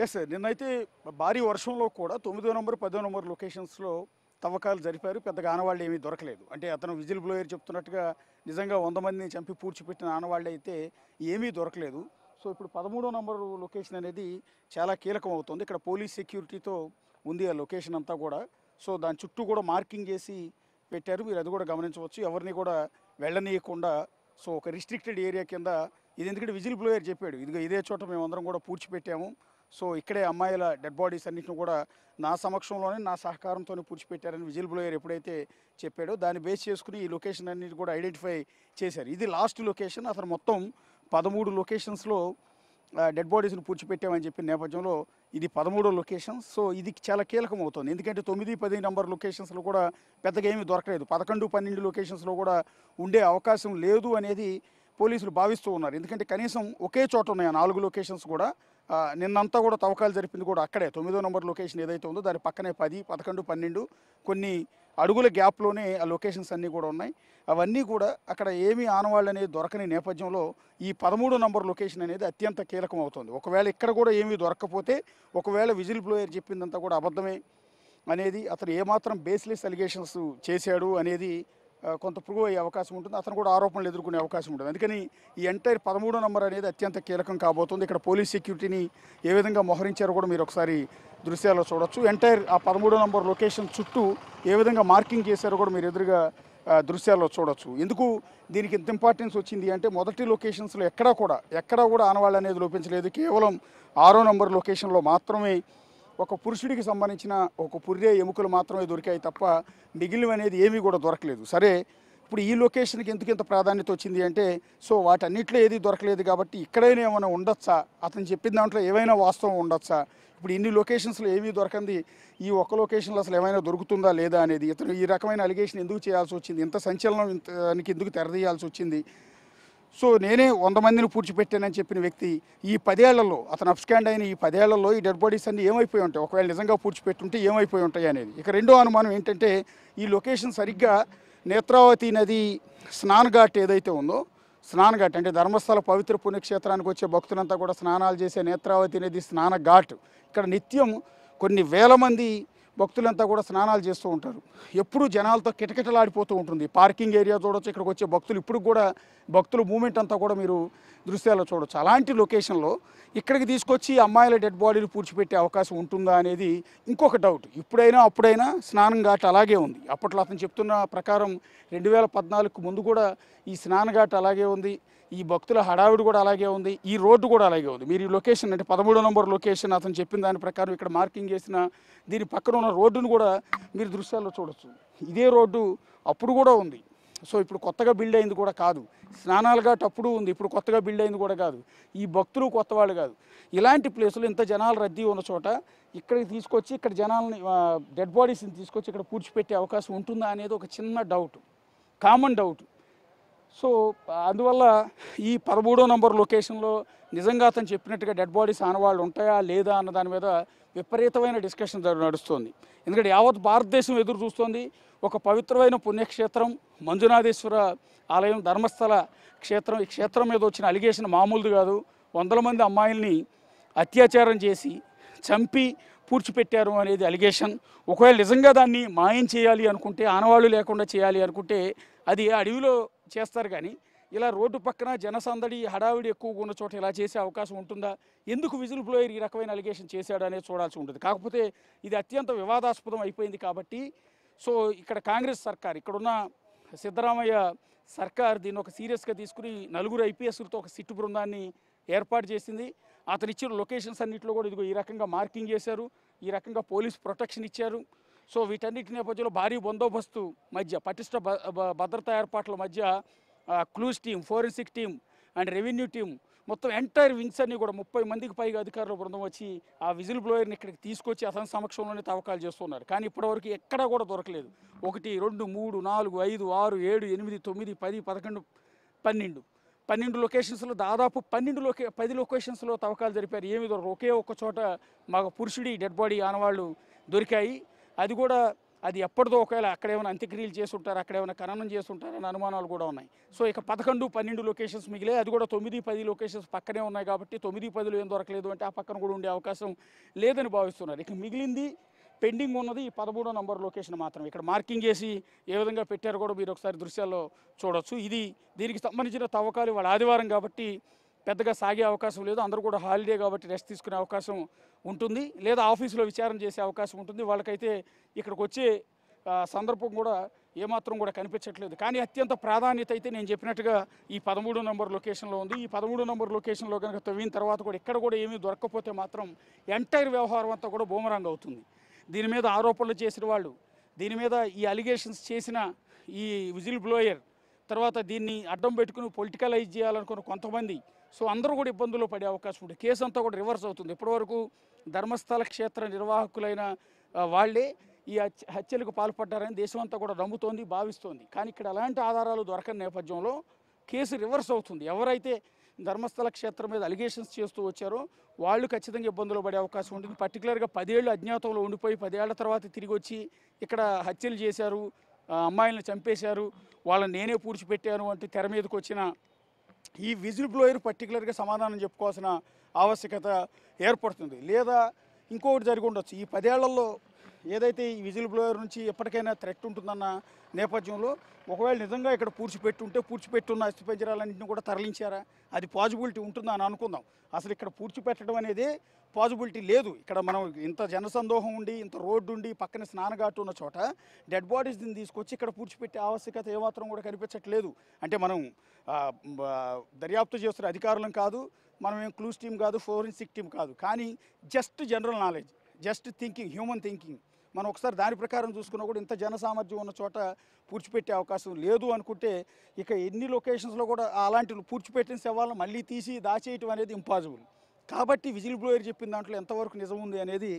Yes sir. నిన్నైతే భారీ వర్షంలో కూడా 9వ నంబర్, 10వ నంబర్ లొకేషన్స్‌లో తవ్వకాలు జరిపారు. పెద్దగా ఆనవాళ్ళు ఏమీ దొరకలేదు. అంటే అతను విజిల్ బ్లోయర్ చెప్తున్నట్టుగా నిజంగా 100 మందిని చంపి పూడ్చిపెట్టిన ఆనవాళ్ళైతే ఏమీ దొరకలేదు. సో ఇప్పుడు 13వ నంబర్ లొకేషన్ అనేది చాలా కీలకం అవుతుంది. ఇక్కడ పోలీస్ సెక్యూరిటీతో ఉంది ఆ లొకేషన్ అంతా కూడా. సో దాని చుట్టూ కూడా మార్కింగ్ చేసి పెట్టారు. మీరు అది కూడా గమనించవచ్చు. ఎవరిని కూడా వెళ్ళనీయకుండా సో ఒక రిస్ట్రిక్టెడ్ ఏరియా కింద ఇది ఎందుకంటే విజిల్ బ్లోయర్ చెప్పాడు. ఇదిగో ఇదే చోట మేమందరం కూడా పూడ్చిపెట్టాము. సో ఇక్కడే అమ్మాయిల డెడ్ బాడీస్ అన్నింటిని కూడా నా సమక్షంలోనే నా సహకారంతోనే పూడ్చిపెట్టారని విజిల్ బ్లోయర్ ఎప్పుడైతే చెప్పాడో దాన్ని బేస్ చేసుకుని ఈ లొకేషన్ అన్నిటి కూడా ఐడెంటిఫై చేశారు. ఇది లాస్ట్ లొకేషన్. అతను మొత్తం 13 లొకేషన్స్లో డెడ్ బాడీస్ని పూడ్చిపెట్టామని చెప్పిన నేపథ్యంలో ఇది 13వ లొకేషన్. సో ఇది చాలా కీలకం అవుతుంది. ఎందుకంటే 9, 10 నంబర్ లొకేషన్స్లో కూడా పెద్దగా ఏమీ దొరకలేదు. 11, 12 లొకేషన్స్లో కూడా ఉండే అవకాశం లేదు అనేది పోలీసులు భావిస్తూ ఉన్నారు. ఎందుకంటే కనీసం ఒకే చోట ఉన్నాయి ఆ 4 లొకేషన్స్ కూడా. నిన్నంతా కూడా తవ్వకాలు జరిపింది కూడా అక్కడే 9వ నంబర్ లొకేషన్ ఏదైతే ఉందో దాని పక్కనే 10, 11, 12 కొన్ని అడుగుల గ్యాప్లోనే ఆ లొకేషన్స్ అన్నీ కూడా ఉన్నాయి. అవన్నీ కూడా అక్కడ ఏమీ ఆనవాళ్ళు అనేది దొరకని నేపథ్యంలో ఈ 13వ నంబర్ లొకేషన్ అనేది అత్యంత కీలకం అవుతుంది. ఒకవేళ ఇక్కడ కూడా ఏమీ దొరకకపోతే ఒకవేళ విజిల్ బ్లోయర్ చెప్పిందంతా కూడా అబద్ధమే అనేది అతను ఏమాత్రం బేస్లెస్ అలిగేషన్స్ చేశాడు అనేది కొంత ప్రూవ్ అయ్యే అవకాశం ఉంటుంది. అతను కూడా ఆరోపణలు ఎదుర్కొనే అవకాశం ఉంటుంది. అందుకని ఈ ఎంటైర్ 13వ నంబర్ అనేది అత్యంత కీలకం కాబోతుంది. ఇక్కడ పోలీస్ సెక్యూరిటీని ఏ విధంగా మోహరించారో కూడా మీరు ఒకసారి దృశ్యాల్లో చూడొచ్చు. ఎంటైర్ ఆ 13వ నంబర్ లొకేషన్ చుట్టూ ఏ విధంగా మార్కింగ్ చేశారో కూడా మీరు ఎదురుగా దృశ్యాల్లో చూడొచ్చు. ఎందుకు దీనికి ఇంత ఇంపార్టెన్స్ వచ్చింది అంటే మొదటి లొకేషన్స్లో ఎక్కడా కూడా ఆనవాళ్ళు అనేది లోపించలేదు. కేవలం 6వ నంబర్ లొకేషన్లో మాత్రమే ఒక పురుషుడికి సంబంధించిన ఒక పుర్రె ఎముకలు మాత్రమే దొరికాయి తప్ప మిగిలినవి అనేది ఏమీ కూడా దొరకలేదు. సరే ఇప్పుడు ఈ లొకేషన్కి ఎందుకు ఇంత ప్రాధాన్యత వచ్చింది అంటే సో వాటన్నిటిలో ఏది దొరకలేదు కాబట్టి ఇక్కడైనా ఏమైనా ఉండొచ్చా, అతను చెప్పిన దాంట్లో ఏమైనా వాస్తవం ఉండొచ్చా, ఇప్పుడు ఇన్ని లొకేషన్స్లో ఏమీ దొరకంది ఈ ఒక్క లొకేషన్లో అసలు ఏమైనా దొరుకుతుందా లేదా అనేది ఇతను ఈ రకమైన అలిగేషన్ ఎందుకు చేయాల్సి వచ్చింది, ఇంత సంచలనం ఇంతనికి ఎందుకు తెరదీయాల్సి వచ్చింది. సో నేనే 100 మందిని పూడ్చిపెట్టానని చెప్పిన వ్యక్తి ఈ 10 ఏళ్లలో అతను అప్స్కాండ్ అయిన ఈ 10 ఏళ్లలో ఈ డెడ్ బాడీస్ అన్నీ ఏమైపోయి ఉంటాయి, ఒకవేళ నిజంగా పూడ్చిపెట్టుంటే ఏమైపోయి ఉంటాయి అనేది. ఇక రెండో అనుమానం ఏంటంటే ఈ లొకేషన్ సరిగ్గా నేత్రావతి నది స్నానఘాట్ ఏదైతే ఉందో స్నానఘాట్ అంటే ధర్మస్థల పవిత్ర పుణ్యక్షేత్రానికి వచ్చే భక్తులంతా కూడా స్నానాలు చేసే నేత్రావతి నది స్నానఘాట్ ఇక్కడ నిత్యం కొన్ని వేల మంది భక్తులంతా కూడా స్నానాలు చేస్తూ ఉంటారు. ఎప్పుడు జనాలతో కిటకిటలాడిపోతూ ఉంటుంది. పార్కింగ్ ఏరియా చూడొచ్చు. ఇక్కడికి వచ్చే భక్తులు ఇప్పుడు కూడా భక్తుల మూమెంట్ అంతా కూడా మీరు దృశ్యాల్లో చూడొచ్చు. అలాంటి లొకేషన్లో ఇక్కడికి తీసుకొచ్చి అమ్మాయిల డెడ్ బాడీలు పూడ్చిపెట్టే అవకాశం ఉంటుందా అనేది ఇంకొక డౌట్. ఇప్పుడైనా అప్పుడైనా స్నానం ఘాట్ అలాగే ఉంది. అప్పట్లో అతను చెప్తున్న ప్రకారం 2014కు ముందు కూడా ఈ స్నాన ఘాట్ అలాగే ఉంది. ఈ భక్తుల హడావిడి కూడా అలాగే ఉంది. ఈ రోడ్డు కూడా అలాగే ఉంది. మీరు ఈ లొకేషన్ అంటే 13వ నంబర్ లొకేషన్ అతను చెప్పిన దాని ప్రకారం ఇక్కడ మార్కింగ్ చేసిన దీని పక్కన ఉన్న రోడ్డును కూడా మీరు దృశ్యాల్లో చూడొచ్చు. ఇదే రోడ్డు అప్పుడు కూడా ఉంది. సో ఇప్పుడు కొత్తగా బిల్డ్ అయింది కూడా కాదు. స్నానాలు ఘాట్ అప్పుడు ఉంది, ఇప్పుడు కొత్తగా బిల్డ్ అయింది కూడా కాదు. ఈ భక్తులు కొత్త వాళ్ళు కాదు. ఇలాంటి ప్లేసులు ఇంత జనాలు రద్దీ ఉన్న చోట ఇక్కడికి తీసుకొచ్చి ఇక్కడ జనాలని డెడ్ బాడీస్ని తీసుకొచ్చి ఇక్కడ పూడ్చిపెట్టే అవకాశం ఉంటుందా అనేది ఒక చిన్న డౌట్, కామన్ డౌట్. సో అందువల్ల ఈ 13వ నంబర్ లొకేషన్లో నిజంగా అతను చెప్పినట్టుగా డెడ్ బాడీస్ ఆనవాళ్ళు ఉంటాయా లేదా అన్న దాని మీద విపరీతమైన డిస్కషన్ నడుస్తుంది. ఎందుకంటే యావత్ భారతదేశం ఎదురు చూస్తోంది. ఒక పవిత్రమైన పుణ్యక్షేత్రం మంజునాథేశ్వర ఆలయం, ధర్మస్థల క్షేత్రం. ఈ క్షేత్రం మీద వచ్చిన అలిగేషన్ మామూలుది కాదు. 100 మంది అమ్మాయిల్ని అత్యాచారం చేసి చంపి పూడ్చిపెట్టారు అనేది అలిగేషన్. ఒకవేళ నిజంగా దాన్ని మాయం చేయాలి అనుకుంటే, ఆనవాళ్ళు లేకుండా చేయాలి అనుకుంటే అది అడవిలో చేస్తారు. కానీ ఇలా రోడ్డు పక్కన జనసందడి హడావిడి ఎక్కువగా ఉన్న చోట ఇలా చేసే అవకాశం ఉంటుందా? ఎందుకు విజిల్ బ్లోయర్ ఈ రకమైన అలిగేషన్ చేశాడు అనేది చూడాల్సి ఉంటుంది. కాకపోతే ఇది అత్యంత వివాదాస్పదం అయిపోయింది కాబట్టి సో ఇక్కడ కాంగ్రెస్ సర్కార్, ఇక్కడున్న సిద్ధరామయ్య సర్కార్ దీన్ని ఒక సీరియస్గా తీసుకుని 4 ఐపీఎస్లతో ఒక సిట్టు బృందాన్ని ఏర్పాటు చేసింది. అతను ఇచ్చిన లొకేషన్స్ అన్నింటిలో కూడా ఇదిగో ఈ రకంగా మార్కింగ్ చేశారు, ఈ రకంగా పోలీస్ ప్రొటెక్షన్ ఇచ్చారు. సో వీటన్నిటి నేపథ్యంలో భారీ బందోబస్తు మధ్య పటిష్ట భద్రతా ఏర్పాట్ల మధ్య clues team, forensic team and revenue team మొత్తం ఎంటైర్ వింగ్స్ అన్నీ కూడా 30 మందికి పైగా అధికారుల బృందం వచ్చి ఆ విజిల్ బ్లోయర్ని ఇక్కడికి తీసుకొచ్చి అతని సమక్షంలోనే తవ్వకాలు చేస్తున్నారు. కానీ ఇప్పటివరకు ఎక్కడా కూడా దొరకలేదు. 1, 2, 3, 4, 5, 6, 7, 8, 9, 10, 11, 12 లొకేషన్స్లో దాదాపు 10 లొకేషన్స్లో తవ్వకాలు జరిపారు. ఏమి దొరకదు. ఒకే ఒక్క చోట మాకు పురుషుడి డెడ్ బాడీ ఆనవాళ్ళు దొరికాయి. అది కూడా అది ఎప్పటిదో ఒకవేళ అక్కడ ఏమైనా అంత్యక్రియలు చేసి ఉంటారు, అక్కడ ఏమైనా ఖననం చేసి ఉంటారని అనుమానాలు కూడా ఉన్నాయి. సో ఇక 11, 12 లొకేషన్స్ మిగిలే, అది కూడా 9, 10 లొకేషన్స్ పక్కనే ఉన్నాయి కాబట్టి 9, 10లో ఏం దొరకలేదు అంటే ఆ పక్కన కూడా ఉండే అవకాశం లేదని భావిస్తున్నారు. ఇక మిగిలింది పెండింగ్ ఉన్నది ఈ 13వ నంబర్ లొకేషన్ మాత్రం. ఇక్కడ మార్కింగ్ చేసి ఏ విధంగా పెట్టారో కూడా మీరు ఒకసారి దృశ్యాల్లో చూడొచ్చు. దీనికి సంబంధించిన తవ్వకాలు వాళ్ళ ఆదివారం కాబట్టి పెద్దగా సాగే అవకాశం లేదు. అందరూ కూడా హాలిడే కాబట్టి రెస్ట్ తీసుకునే అవకాశం ఉంటుంది, లేదా ఆఫీసులో విచారణ చేసే అవకాశం ఉంటుంది. వాళ్ళకైతే ఇక్కడికి వచ్చే సందర్భం కూడా ఏమాత్రం కూడా కనిపించట్లేదు. కానీ అత్యంత ప్రాధాన్యత అయితే నేను చెప్పినట్టుగా ఈ 13 నంబర్ లొకేషన్లో ఉంది. ఈ 13 నంబర్ లొకేషన్లో కనుక తవ్విన తర్వాత కూడా ఇక్కడ కూడా ఏమీ దొరకకపోతే మాత్రం ఎంటైర్ వ్యవహారం అంతా కూడా బూమరాంగ్ అవుతుంది. దీని మీద ఆరోపణలు చేసిన వాళ్ళు, దీని మీద ఈ అలిగేషన్స్ చేసిన ఈ విజిల్ బ్లోయర్, తర్వాత దీన్ని అడ్డం పెట్టుకుని పొలిటికలైజ్ చేయాలనుకున్న కొంతమంది, సో అందరూ కూడా ఇబ్బందుల్లో పడే అవకాశం ఉంటుంది. కేసు అంతా కూడా రివర్స్ అవుతుంది. ఇప్పటివరకు ధర్మస్థల క్షేత్ర నిర్వాహకులైన వాళ్ళే ఈ హత్యలకు పాల్పడ్డారని దేశం అంతా కూడా నమ్ముతోంది, భావిస్తోంది. కానీ ఇక్కడ ఎలాంటి ఆధారాలు దొరకని నేపథ్యంలో కేసు రివర్స్ అవుతుంది. ఎవరైతే ధర్మస్థల క్షేత్రం మీద అలిగేషన్స్ చేస్తూ వచ్చారో వాళ్ళు ఖచ్చితంగా ఇబ్బందులు పడే అవకాశం ఉంటుంది. పర్టికులర్గా 10 ఏళ్ళు అజ్ఞాతంలో ఉండిపోయి 10 ఏళ్ల తర్వాత తిరిగి వచ్చి ఇక్కడ హత్యలు చేశారు, అమ్మాయిలను చంపేశారు, వాళ్ళని నేనే పూడ్చిపెట్టాను అంటూ తెర మీదకి వచ్చిన ఈ విజిల్ బ్లోయర్ పర్టికులర్గా సమాధానం చెప్పుకోవాల్సిన ఆవశ్యకత ఏర్పడుతుంది. లేదా ఇంకొకటి జరిగి ఉండొచ్చు. ఈ 10 ఏళ్లలో ఏదైతే ఈ విజిల్ బ్లోయర్ నుంచి ఎప్పటికైనా థ్రెట్ ఉంటుందన్న నేపథ్యంలో ఒకవేళ నిజంగా ఇక్కడ పూడ్చిపెట్టున్న అస్థిపంజరాలన్నింటినీ కూడా తరలించారా, అది పాజిబిలిటీ ఉంటుందా అని అనుకుందాం. అసలు ఇక్కడ పూడ్చిపెట్టడం అనేది పాజిబిలిటీ లేదు. ఇక్కడ మనం ఇంత జనసందోహం ఉండి, ఇంత రోడ్డు ఉండి, పక్కన స్నానఘాటు ఉన్న చోట డెడ్ బాడీస్ని తీసుకొచ్చి ఇక్కడ పూడ్చిపెట్టే ఆవశ్యకత ఏమాత్రం కూడా కనిపించట్లేదు. అంటే మనం దర్యాప్తు చేస్తున్న అధికారులం కాదు, మనం ఏం క్లూస్ టీం కాదు, ఫోరెన్సిక్ టీం కాదు, కానీ just general knowledge, just thinking, human thinking, మనం ఒకసారి దాని ప్రకారం చూసుకున్నా కూడా ఇంత జన సామర్థ్యం ఉన్న చోట పూడ్చిపెట్టే అవకాశం లేదు అనుకుంటే ఇక ఎన్ని లొకేషన్స్లో కూడా అలాంటి పూడ్చిపెట్టిన శవాలను మళ్ళీ తీసి దాచేయటం అనేది ఇంపాసిబుల్. కాబట్టి విజిల్ బ్లోయర్ చెప్పిన దాంట్లో ఎంతవరకు నిజం ఉంది అనేది